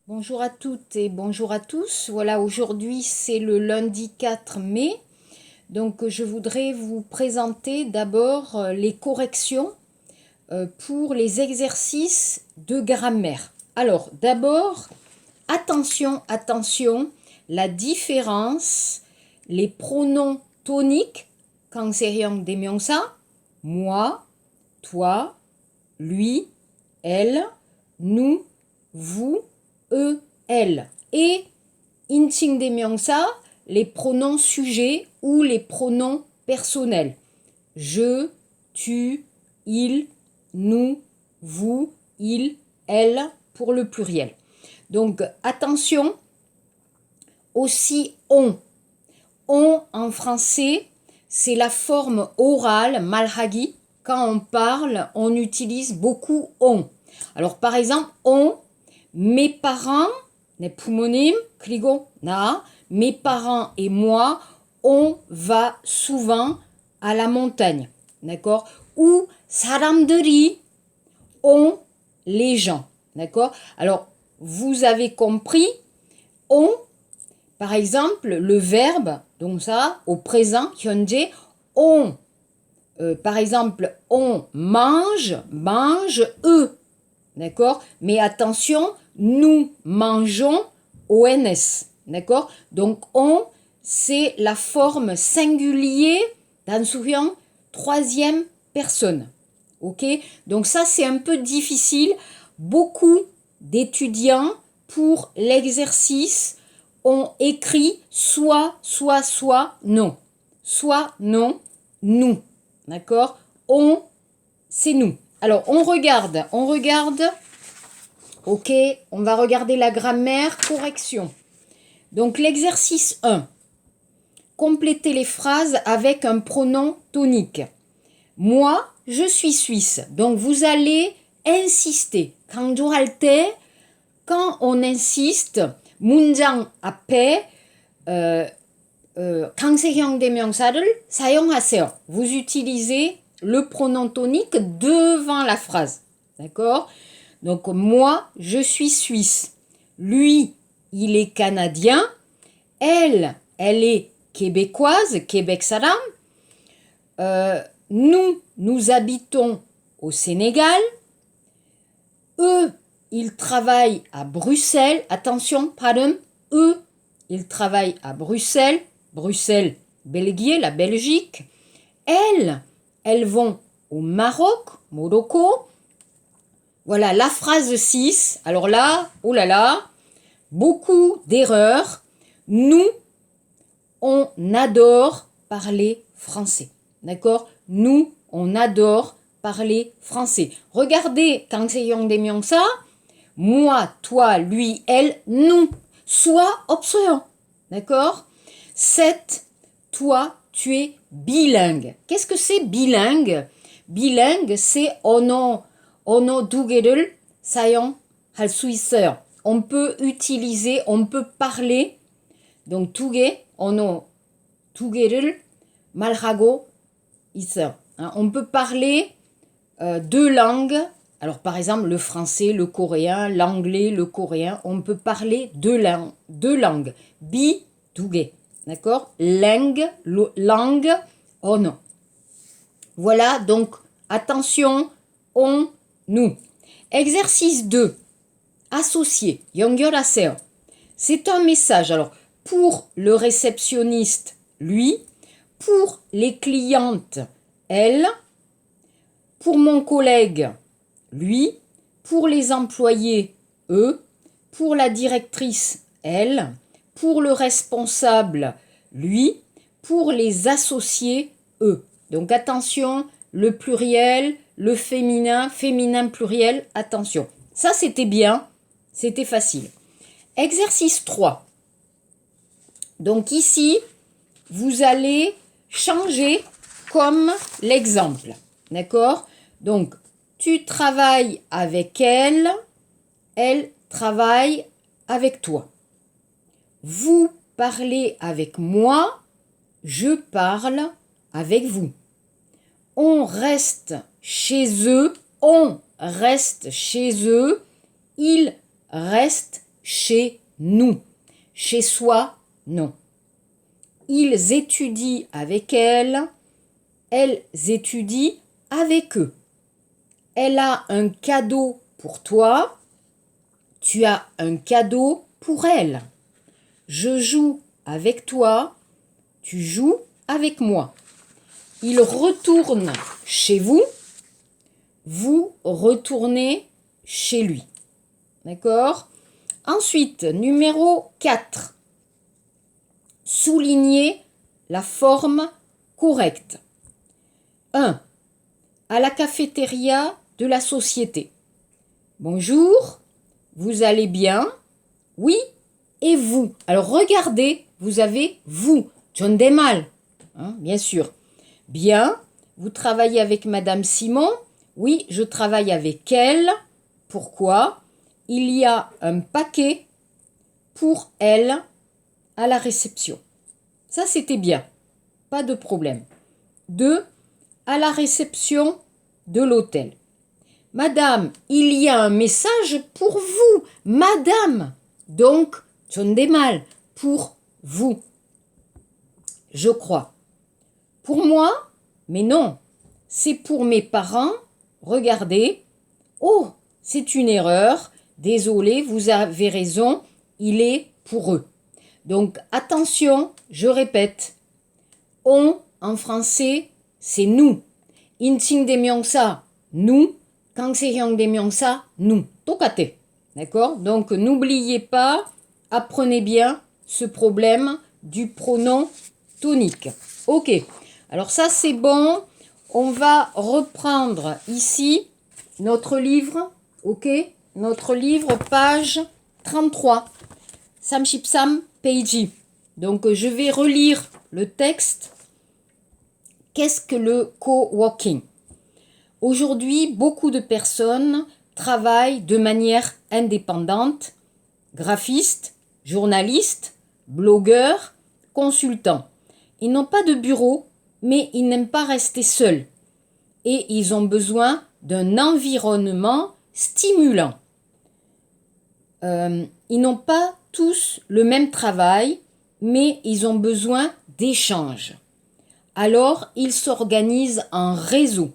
Bonjour à toutes et bonjour à tous. Voilà, aujourd'hui c'est le lundi 4 mai. Donc je voudrais vous présenter d'abord les corrections pour les exercices de grammaire. Alors d'abord, attention, la différence, les pronoms toniques, quand c'est rien des ça, moi, toi, lui, elle, nous, vous, eux, elles. Et 인칭대명사, les pronoms sujets ou les pronoms personnels. Je, tu, il, nous, vous, il, elle pour le pluriel. Donc attention, aussi on. On en français, c'est la forme orale, malhagi. Quand on parle, on utilise beaucoup on. Alors par exemple, on, mes parents, 내 부모님, 그리고 나, mes parents et moi, on va souvent à la montagne. D'accord? Ou 사람들이, on, les gens. D'accord? Alors, vous avez compris, on, par exemple, le verbe, donc ça, au présent, 현재, on. Par exemple, on mange, eux. D'accord? Mais attention, nous mangeons ONS. D'accord? Donc, on, c'est la forme singulier 단수형 troisième personne. Ok? Donc, ça, c'est un peu difficile. Beaucoup d'étudiants, pour l'exercice, ont écrit soit, non. Soit, non, nous. D'accord? On, c'est nous. Alors, on regarde. Ok, on va regarder la grammaire, correction. Donc, l'exercice 1. Complétez les phrases avec un pronom tonique. Moi, je suis suisse. Donc, vous allez insister. 강조할 때, quand on insiste, 문장 앞에 강세형 대명사를 사용하세요. Vous utilisez le pronom tonique devant la phrase. D'accord? Donc, moi, je suis suisse. Lui, il est canadien. Elle est québécoise, Québec salam. Nous habitons au Sénégal. Eux, ils travaillent à Bruxelles. Attention, pardon. Eux, ils travaillent à Bruxelles. Bruxelles, Belgique, la Belgique. Elles vont au Maroc, Morocco. Voilà, la phrase 6. Alors là, oh là là, beaucoup d'erreurs. Nous, on adore parler français. D'accord? Nous, on adore parler français. Regardez, quand c'est Yang Demiang ça, moi, toi, lui, elle, nous. Soit option. D'accord? 7. Toi, tu es bilingue. Qu'est-ce que c'est bilingue? Bilingue, c'est 언어 두 개를 사용할 수 있어요. On peut utiliser, on peut parler. Donc 두 개, 언어 두 개를 말하고 있어요. On peut parler deux langues. Alors par exemple le français, le coréen, l'anglais, le coréen. On peut parler deux langues. Bi, 두 개. D'accord? Langue, 언어. Voilà, donc attention, on, nous. Exercice 2. Associer. 연결하세요. C'est un message. Alors, pour le réceptionniste, lui. Pour les clientes, elle. Pour mon collègue, lui. Pour les employés, eux. Pour la directrice, elle. Pour le responsable, lui. Pour les associés, eux. Donc attention, le pluriel, le féminin pluriel, attention. Ça, c'était bien, c'était facile. Exercice 3. Donc ici, vous allez changer comme l'exemple. D'accord? Donc, tu travailles avec elle travaille avec toi. Vous parlez avec moi, je parle avec vous. On reste chez eux, ils restent chez nous. Chez soi, non. Ils étudient avec elles étudient avec eux. Elle a un cadeau pour toi, tu as un cadeau pour elle. Je joue avec toi, tu joues avec moi. Il retourne chez vous, vous retournez chez lui. D'accord? Ensuite, numéro 4. Soulignez la forme correcte. 1. À la cafétéria de la société. Bonjour, vous allez bien? Oui, et vous? Alors regardez, vous avez vous, John Demal, bien sûr. Bien, vous travaillez avec Madame Simon? Oui, je travaille avec elle. Pourquoi? Il y a un paquet pour elle à la réception. Ça, c'était bien, pas de problème. 2. À la réception de l'hôtel. Madame, il y a un message pour vous. Madame, donc, John Demal, pour vous. Je crois. Pour moi? Mais non, c'est pour mes parents. Regardez. Oh, c'est une erreur. Désolé, vous avez raison. Il est pour eux. Donc, attention, je répète. On, en français, c'est nous. Inching demyongsa, nous. Kangsehyang demyongsa, nous. Tokate. D'accord? Donc, n'oubliez pas, apprenez bien ce problème du pronom tonique. Ok. Alors ça, c'est bon. On va reprendre ici notre livre. Ok? Notre livre, page 33. Samshipsam Peiji. Donc, je vais relire le texte. Qu'est-ce que le coworking? Aujourd'hui, beaucoup de personnes travaillent de manière indépendante, graphistes, journalistes, blogueurs, consultants. Ils n'ont pas de bureau, mais ils n'aiment pas rester seuls. Et ils ont besoin d'un environnement stimulant. Ils n'ont pas tous le même travail, mais ils ont besoin d'échanges. Alors, ils s'organisent en réseau.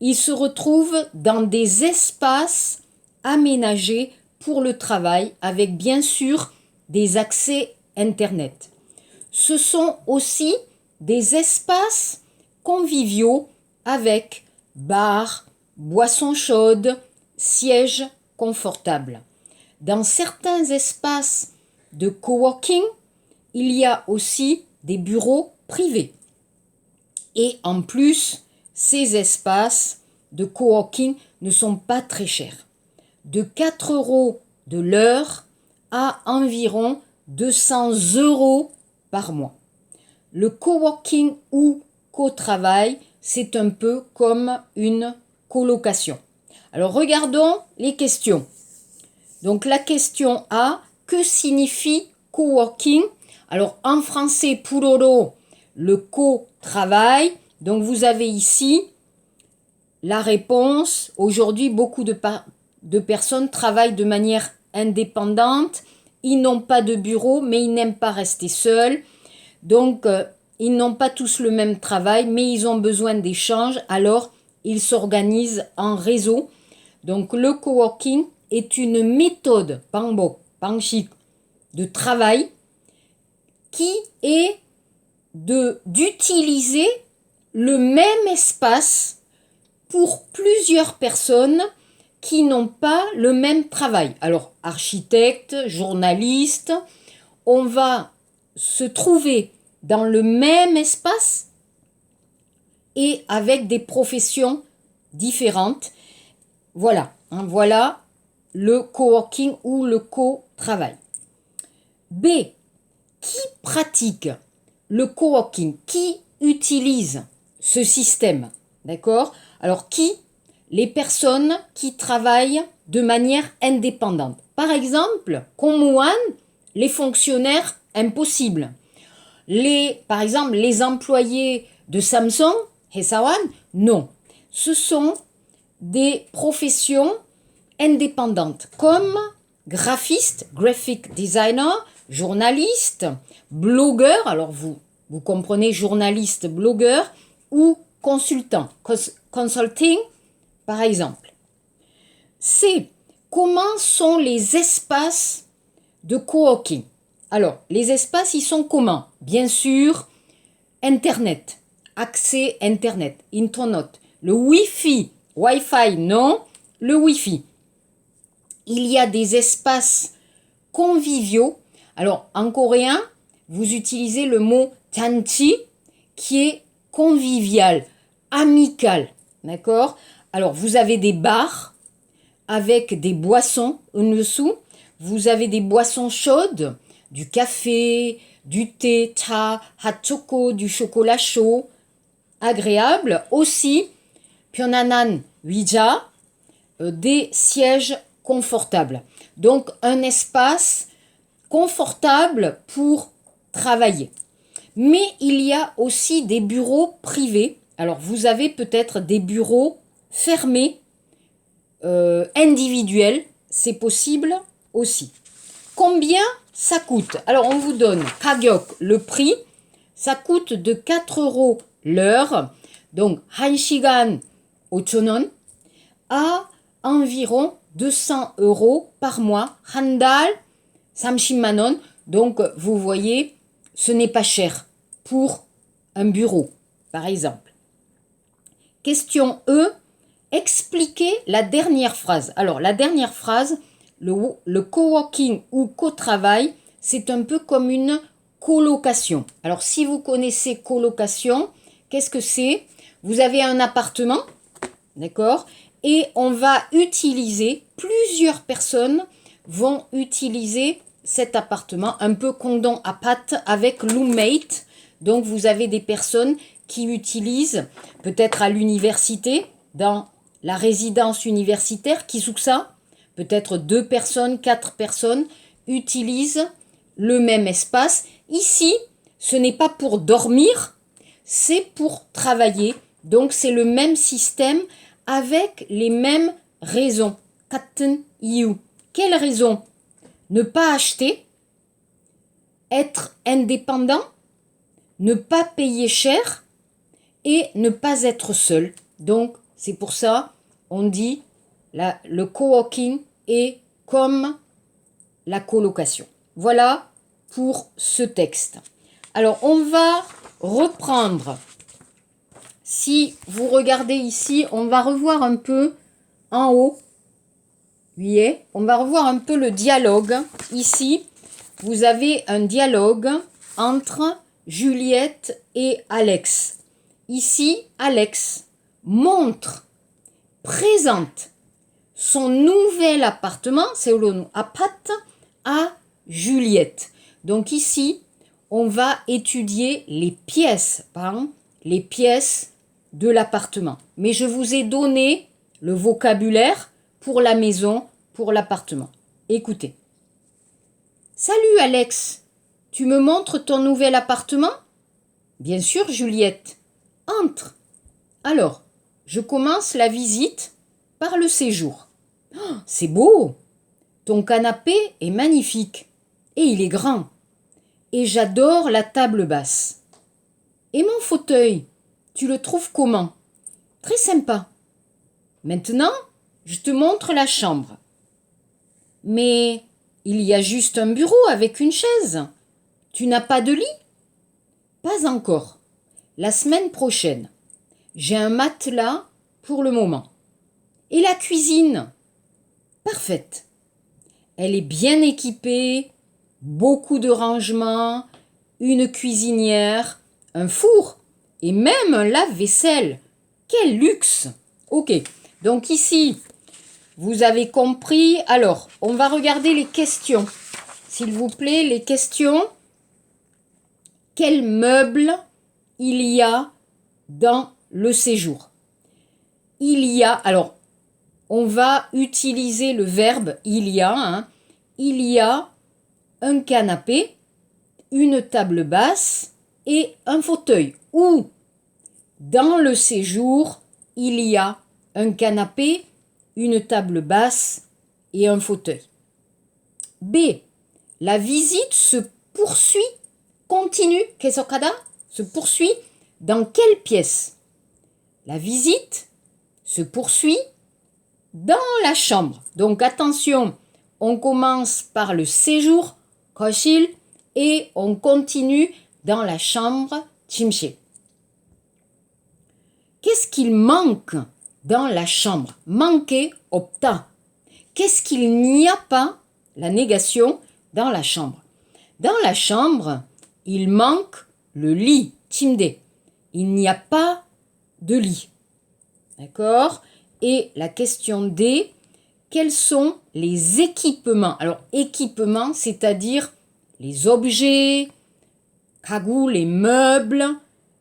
Ils se retrouvent dans des espaces aménagés pour le travail avec bien sûr des accès Internet. Ce sont aussi des espaces conviviaux avec bar, boissons chaudes, sièges confortables. Dans certains espaces de coworking, il y a aussi des bureaux privés. Et en plus, ces espaces de coworking ne sont pas très chers. De 4 € de l'heure à environ 200 € par mois. Le coworking ou co-travail, c'est un peu comme une colocation. Alors regardons les questions. Donc la question A, que signifie coworking? Alors en français, puroro, le co-travail. Donc vous avez ici la réponse. Aujourd'hui, beaucoup de personnes travaillent de manière indépendante. Ils n'ont pas de bureau, mais ils n'aiment pas rester seuls. Donc, ils n'ont pas tous le même travail, mais ils ont besoin d'échanges. Alors, ils s'organisent en réseau. Donc, le coworking est une méthode, pangbo, pangshik, de travail qui est d'utiliser le même espace pour plusieurs personnes qui n'ont pas le même travail. Alors, architectes, journalistes, on va se trouver dans le même espace et avec des professions différentes. Voilà, voilà le coworking ou le co-travail. B. Qui pratique le coworking? Qui utilise ce système? D'accord? Alors, qui? Les personnes qui travaillent de manière indépendante. Par exemple, Komuan, les fonctionnaires impossibles. Par exemple, les employés de Samsung, Hesawan, non. Ce sont des professions indépendantes, comme graphiste, graphic designer, journaliste, blogueur, alors vous comprenez journaliste, blogueur, ou consultant, consulting par exemple. C. Comment sont les espaces de coworking? Alors, les espaces, ils sont comment? Bien sûr, Internet, accès Internet, Internet, le Wi-Fi, Wi-Fi, non, le Wi-Fi. Il y a des espaces conviviaux. Alors, en coréen, vous utilisez le mot tanchi, qui est convivial, amical, d'accord? Alors, vous avez des bars avec des boissons en dessous. Vous avez des boissons chaudes, du café, du thé, cha, hot choco, du chocolat chaud, agréable. Aussi, pyonanan, wija, des sièges confortables. Donc, un espace confortable pour travailler. Mais il y a aussi des bureaux privés. Alors, vous avez peut-être des bureaux fermés, individuels, c'est possible aussi. Combien ça coûte? Alors, on vous donne 가격, le prix. Ça coûte de 4 euros l'heure. Donc, 1시간 5,000원 à environ 200 euros par mois. 한 달 30만 원. Donc, vous voyez, ce n'est pas cher pour un bureau, par exemple. Question E. Expliquez la dernière phrase. Alors, la dernière phrase, le coworking ou co-travail, c'est un peu comme une colocation. Alors, si vous connaissez colocation, qu'est-ce que c'est? Vous avez un appartement, d'accord? Et on va utiliser, plusieurs personnes vont utiliser cet appartement, un peu condom à pâte avec roommate. Donc, vous avez des personnes qui utilisent, peut-être à l'université, dans la résidence universitaire, qui sous ça, peut-être 2 personnes, 4 personnes, utilisent le même espace. Ici, ce n'est pas pour dormir, c'est pour travailler. Donc, c'est le même système avec les mêmes raisons. 같은 이유. Quelle raison? Ne pas acheter, être indépendant, ne pas payer cher et ne pas être seul. Donc, c'est pour ça on dit le coworking est comme la colocation. Voilà pour ce texte. Alors, on va reprendre. Si vous regardez ici, on va revoir un peu en haut. Oui, on va revoir un peu le dialogue. Ici, vous avez un dialogue entre Juliette et Alex. Ici, Alex montre, présente son nouvel appartement, c'est le appart, à Juliette. Donc ici, on va étudier les pièces, pardon, les pièces de l'appartement. Mais je vous ai donné le vocabulaire pour la maison, pour l'appartement. Écoutez. Salut Alex, tu me montres ton nouvel appartement? Bien sûr Juliette. Entre. Alors, je commence la visite par le séjour. Oh, c'est beau. Ton canapé est magnifique et il est grand. Et j'adore la table basse. Et mon fauteuil, tu le trouves comment? Très sympa. Maintenant, je te montre la chambre. Mais il y a juste un bureau avec une chaise. Tu n'as pas de lit? Pas encore. La semaine prochaine. J'ai un matelas pour le moment. Et la cuisine? Parfaite. Elle est bien équipée, beaucoup de rangements, une cuisinière, un four et même un lave-vaisselle. Quel luxe! Ok, donc ici, vous avez compris. Alors, on va regarder les questions. S'il vous plaît, les questions. Quels meubles il y a dans le séjour? Il y a, alors, on va utiliser le verbe il y a. Hein. Il y a un canapé, une table basse et un fauteuil. Ou, dans le séjour, il y a un canapé, une table basse et un fauteuil. B. La visite se poursuit, continue, kesokada, se poursuit dans quelle pièce? La visite se poursuit dans la chambre. Donc attention, on commence par le séjour, 거실, et on continue dans la chambre, 침실. Qu'est-ce qu'il manque dans la chambre? Manquer, 없다. Qu'est-ce qu'il n'y a pas? La négation dans la chambre. Dans la chambre, il manque le lit, 침대. Il n'y a pas de lit. D'accord? Et la question D, quels sont les équipements? Alors, équipements, c'est-à-dire les objets, 가구, les meubles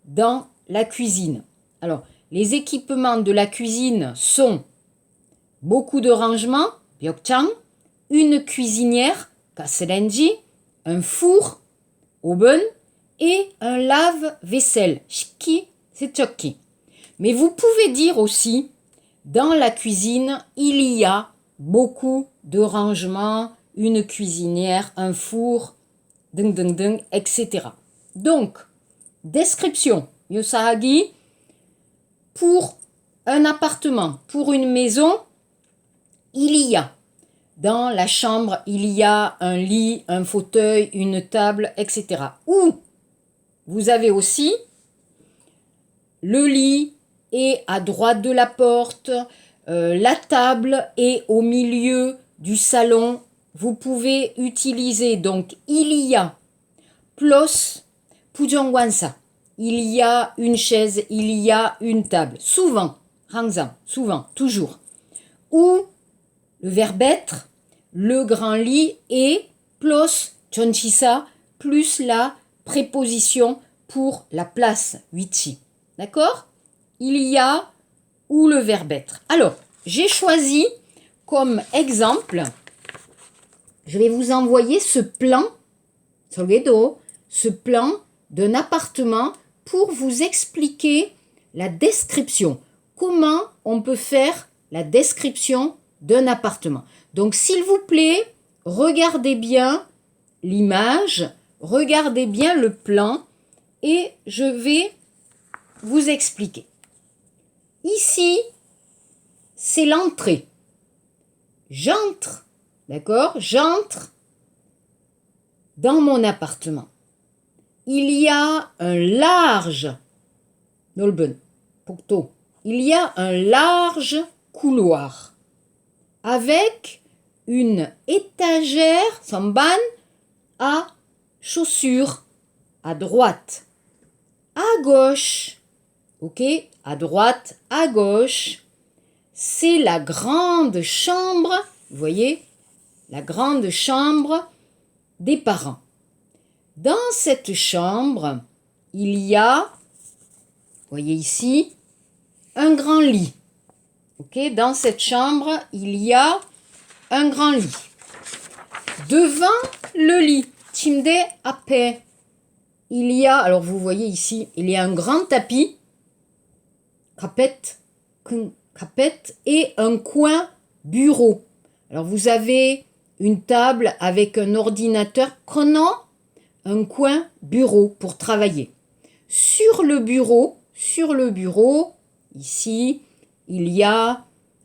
dans la cuisine. Alors, les équipements de la cuisine sont beaucoup de rangements, 벽장, une cuisinière, 가스레인지, un four, oven, et un lave-vaisselle, 식기, 세척기. Mais vous pouvez dire aussi, dans la cuisine, il y a beaucoup de rangements, une cuisinière, un four, etc. Donc, description, 요사하기, pour un appartement, pour une maison, il y a. Dans la chambre, il y a un lit, un fauteuil, une table, etc. Ou vous avez aussi le lit est à droite de la porte, la table est au milieu du salon. Vous pouvez utiliser donc il y a plus 부정관사. Il y a une chaise, il y a une table. Souvent, 항상, souvent, toujours. Ou le verbe être, le grand lit et plus 전치사 plus la préposition pour la place, 위치. D'accord? Il y a ou le verbe être. Alors, j'ai choisi comme exemple, je vais vous envoyer ce plan, ce plan d'un appartement pour vous expliquer la description. Comment on peut faire la description d'un appartement. Donc, s'il vous plaît, regardez bien l'image, regardez bien le plan et je vais vous expliquer. Ici, c'est l'entrée. J'entre, d'accord? J'entre dans mon appartement. Il y a un large, 넓은, 복도. Il y a un large couloir avec une étagère, 선반, à chaussures à droite. À gauche, ok, à droite, à gauche, c'est la grande chambre, vous voyez, la grande chambre des parents. Dans cette chambre, il y a, vous voyez ici, un grand lit. Ok, dans cette chambre, il y a un grand lit. Devant le lit, 침대 앞에, il y a, alors vous voyez ici, il y a un grand tapis, carpet, et un coin bureau. Alors vous avez une table avec un ordinateur, un coin bureau pour travailler. Sur le bureau, ici, il y a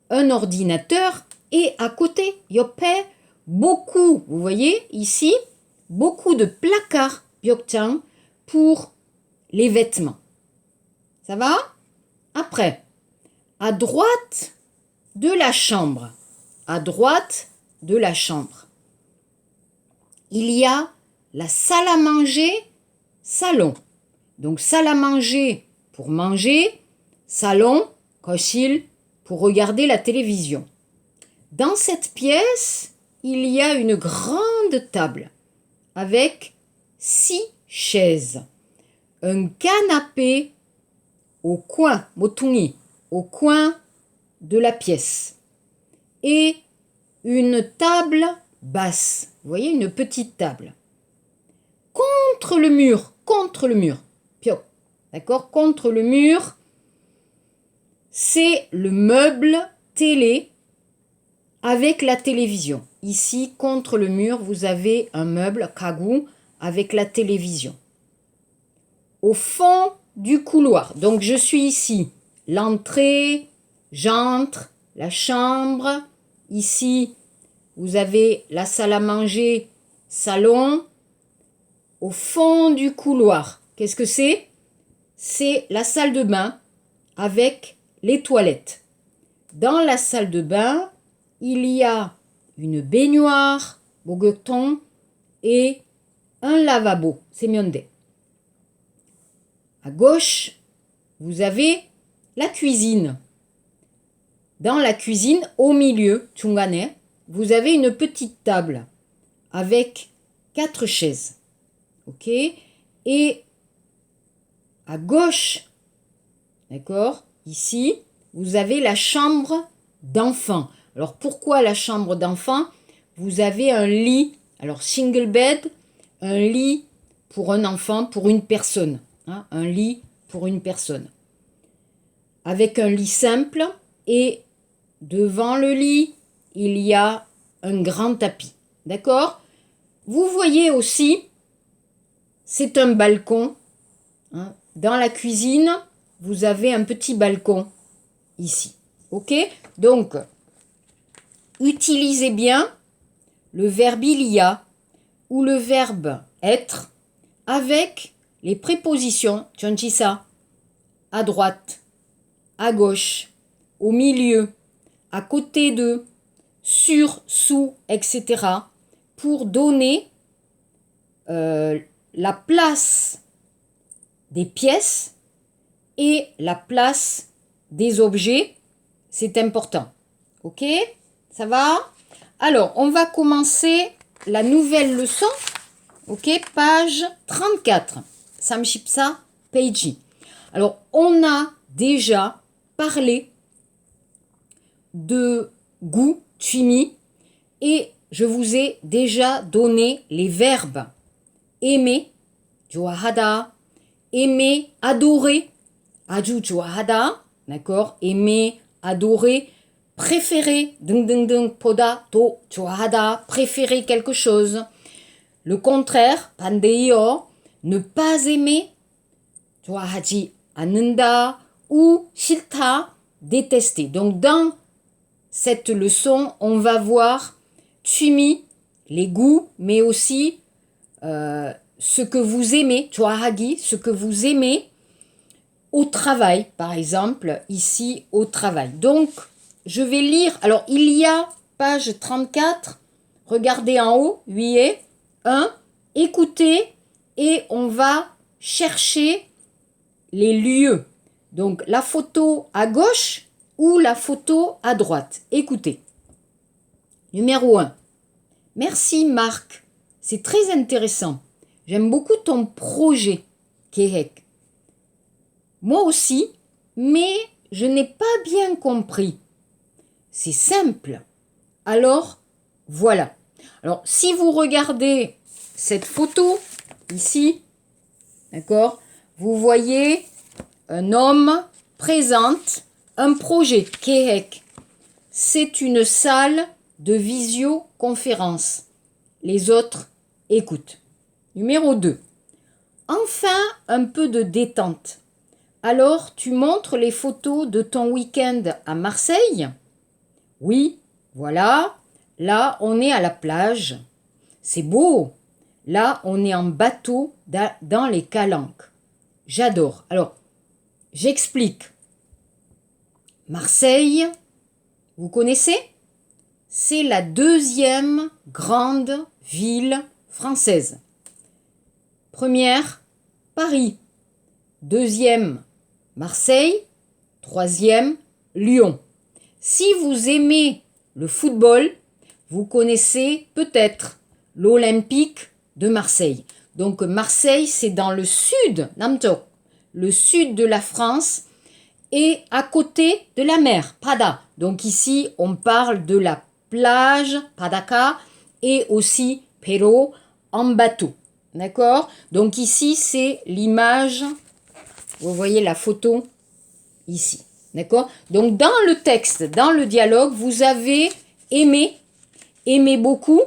un ordinateur et à côté, 옆에, beaucoup, vous voyez ici, beaucoup de placards, 벽장, pour les vêtements. Ça va? Après, à droite de la chambre, il y a la salle à manger, salon. Donc, salle à manger pour manger, salon, 거실, pour regarder la télévision. Dans cette pièce, il y a une grande table avec 6 chaises, un canapé au coin, 모퉁이, au coin de la pièce, et une table basse. Vous voyez, une petite table. Contre le mur, 벽, d'accord, contre le mur, c'est le meuble télé avec la télévision. ici, contre le mur, vous avez un meuble, kagu, avec la télévision. Au fond du couloir, donc je suis ici, l'entrée, j'entre, la chambre, ici, vous avez la salle à manger, salon. Au fond du couloir, qu'est-ce que c'est? C'est la salle de bain avec les toilettes. Dans la salle de bain, il y a une baignoire, bogoton, et un lavabo, c'est mionde. À gauche, vous avez la cuisine. Dans la cuisine, au milieu, tungane, vous avez une petite table avec 4 chaises. Ok? Et à gauche, d'accord, ici, vous avez la chambre d'enfant. Alors, pourquoi la chambre d'enfant? Vous avez un lit, alors single bed, un lit pour un enfant, pour une personne. Hein, un lit pour une personne. Avec un lit simple et devant le lit, il y a un grand tapis. D'accord? Vous voyez aussi, c'est un balcon. Hein. Dans la cuisine, vous avez un petit balcon ici. Ok? Donc, utilisez bien le verbe il y a ou le verbe être avec les prépositions chonchisa, à droite, à gauche, au milieu, à côté de, sur, sous, etc. pour donner la place des pièces et la place des objets. C'est important. Ok? Ça va? Alors, on va commencer la nouvelle leçon. Ok? Page 34. Samshipsa Peiji. Alors, on a déjà parlé de goût, chimi, et je vous ai déjà donné les verbes aimer, joahada, aimer, adorer, aju joahada, d'accord, aimer, adorer, préférer, ding ding ding, poda, to, joahada, préférer quelque chose. Le contraire, pandeio, ne pas aimer, 좋아하지 않는다, ou 싫다, détester. Donc dans cette leçon, on va voir 취미, les goûts, mais aussi ce que vous aimez, 좋아하기, ce que vous aimez au travail, par exemple, ici au travail. Donc, je vais lire, alors il y a page 34, regardez en haut, 1, écoutez, et on va chercher les lieux. Donc, la photo à gauche ou la photo à droite. Écoutez. Numéro 1. Merci Marc. C'est très intéressant. J'aime beaucoup ton projet, Kehek. Moi aussi, mais je n'ai pas bien compris. C'est simple. Alors, voilà. Alors, si vous regardez cette photo, ici, d'accord, vous voyez un homme présente un projet, Kehek. C'est une salle de visioconférence. Les autres écoutent. Numéro 2. Enfin, un peu de détente. Alors, tu montres les photos de ton week-end à Marseille? Oui, voilà. Là, on est à la plage. C'est beau. Là, on est en bateau dans les calanques. J'adore. Alors, j'explique. Marseille, vous connaissez? C'est la 2e grande ville française. Première, Paris. 2e, Marseille. 3e, Lyon. Si vous aimez le football, vous connaissez peut-être l'Olympique de Marseille. Donc Marseille, c'est dans le sud, Namtok, le sud de la France et à côté de la mer, Pada. Donc ici, on parle de la plage, Padaka, et aussi Pero en bateau. D'accord? Donc ici, c'est l'image, vous voyez la photo ici. D'accord? Donc dans le texte, dans le dialogue, vous avez aimé aimer beaucoup,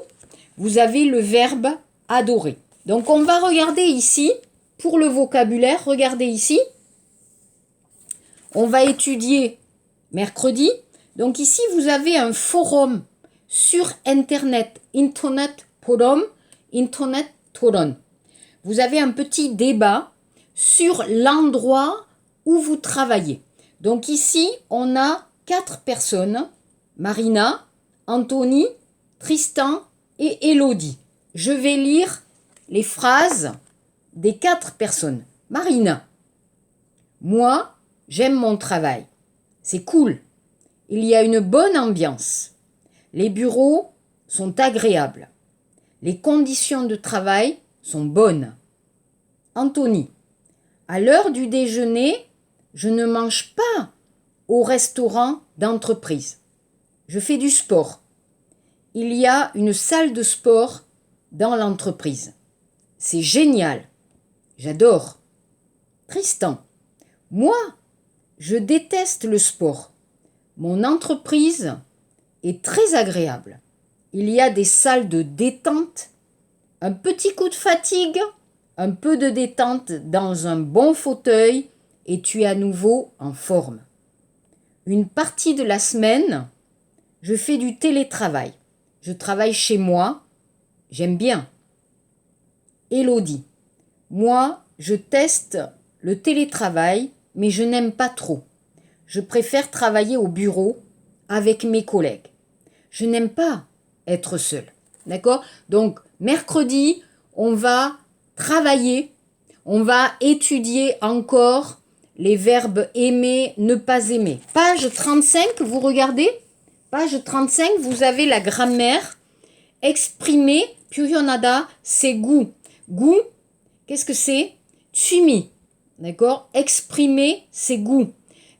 vous avez le verbe adorer. Donc on va regarder ici, pour le vocabulaire, regardez ici. On va étudier mercredi. Donc ici, vous avez un forum sur Internet, Internet Forum, Internet Toron. Vous avez un petit débat sur l'endroit où vous travaillez. Donc ici, on a 4 personnes, Marina, Anthony, Tristan et Elodie. Je vais lire les phrases des 4 personnes. Marina, moi, j'aime mon travail. C'est cool. Il y a une bonne ambiance. Les bureaux sont agréables. Les conditions de travail sont bonnes. Anthony, à l'heure du déjeuner, je ne mange pas au restaurant d'entreprise. Je fais du sport. Il y a une salle de sport dans l'entreprise. C'est génial. J'adore. Tristan, moi, je déteste le sport. Mon entreprise est très agréable. Il y a des salles de détente, un petit coup de fatigue, un peu de détente dans un bon fauteuil et tu es à nouveau en forme. Une partie de la semaine, je fais du télétravail. Je travaille chez moi. J'aime bien. Elodie, moi, je teste le télétravail, mais je n'aime pas trop. Je préfère travailler au bureau avec mes collègues. Je n'aime pas être seule. D'accord? Donc, mercredi, on va travailler, on va étudier encore les verbes aimer, ne pas aimer. Page 35, vous regardez? Page 35, vous avez la grammaire. Exprimer, pyonada, c'est goût. Goût, qu'est-ce que c'est? Tsumi. D'accord? Exprimer, c'est goût.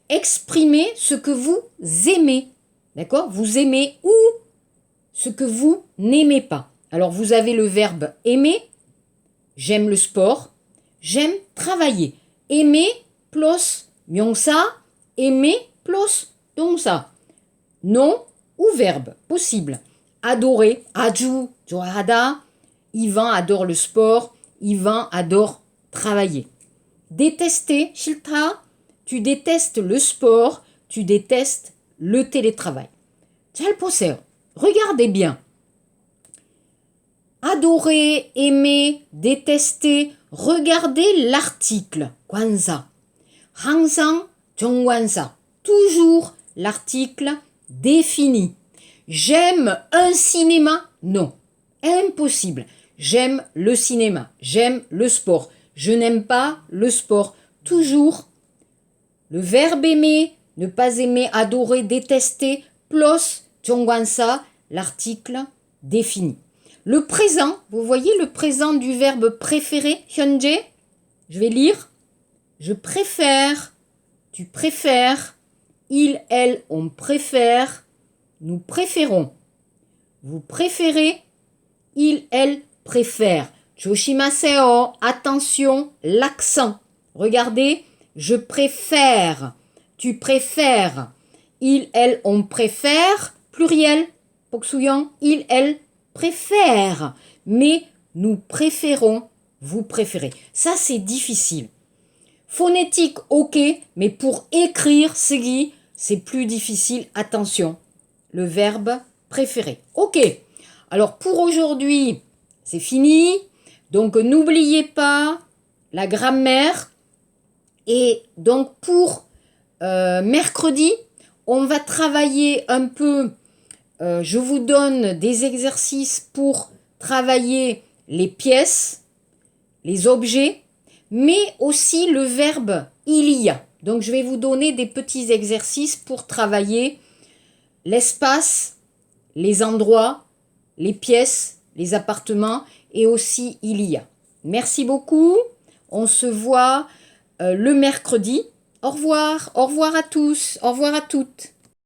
Exprimez ce que vous aimez. D'accord? Vous aimez ou ce que vous n'aimez pas. Alors, vous avez le verbe aimer. J'aime le sport. J'aime travailler. Aimer plus myongsa. Aimer plus dongsa. Nom ou verbe. Possible. Adorer. Aju. Johada. Ivan adore le sport. Ivan adore travailler. Détester. Shilta. Tu détestes le sport, tu détestes le télétravail. 잘 보세요. Regardez bien. Adorer, aimer, détester. Regardez l'article. 관사. 항상 정관사. Toujours l'article défini. J'aime un cinéma? Non. Impossible. J'aime le cinéma. J'aime le sport. Je n'aime pas le sport. Toujours le verbe aimer, ne pas aimer, adorer, détester, plus 정관사, l'article défini. Le présent, vous voyez le présent du verbe préférer, 현재. Je vais lire. Je préfère, tu préfères, il, elle, on préfère, nous préférons. Vous préférez, il, elle préfère. 조심하세요, attention, l'accent. Regardez. Je préfère, tu préfères, il, elle, on préfère, pluriel, 복수형, il, elle préfère, mais nous préférons, vous préférez. Ça, c'est difficile. Phonétique, ok, mais pour écrire, 쓰기, c'est plus difficile. Attention, le verbe préférer. Ok, alors pour aujourd'hui, c'est fini. Donc, n'oubliez pas la grammaire. Et donc pour mercredi, on va travailler un peu, je vous donne des exercices pour travailler les pièces, les objets, mais aussi le verbe il y a. Donc je vais vous donner des petits exercices pour travailler l'espace, les endroits, les pièces, les appartements et aussi il y a. Merci beaucoup, on se voit le mercredi. Au revoir à tous, au revoir à toutes.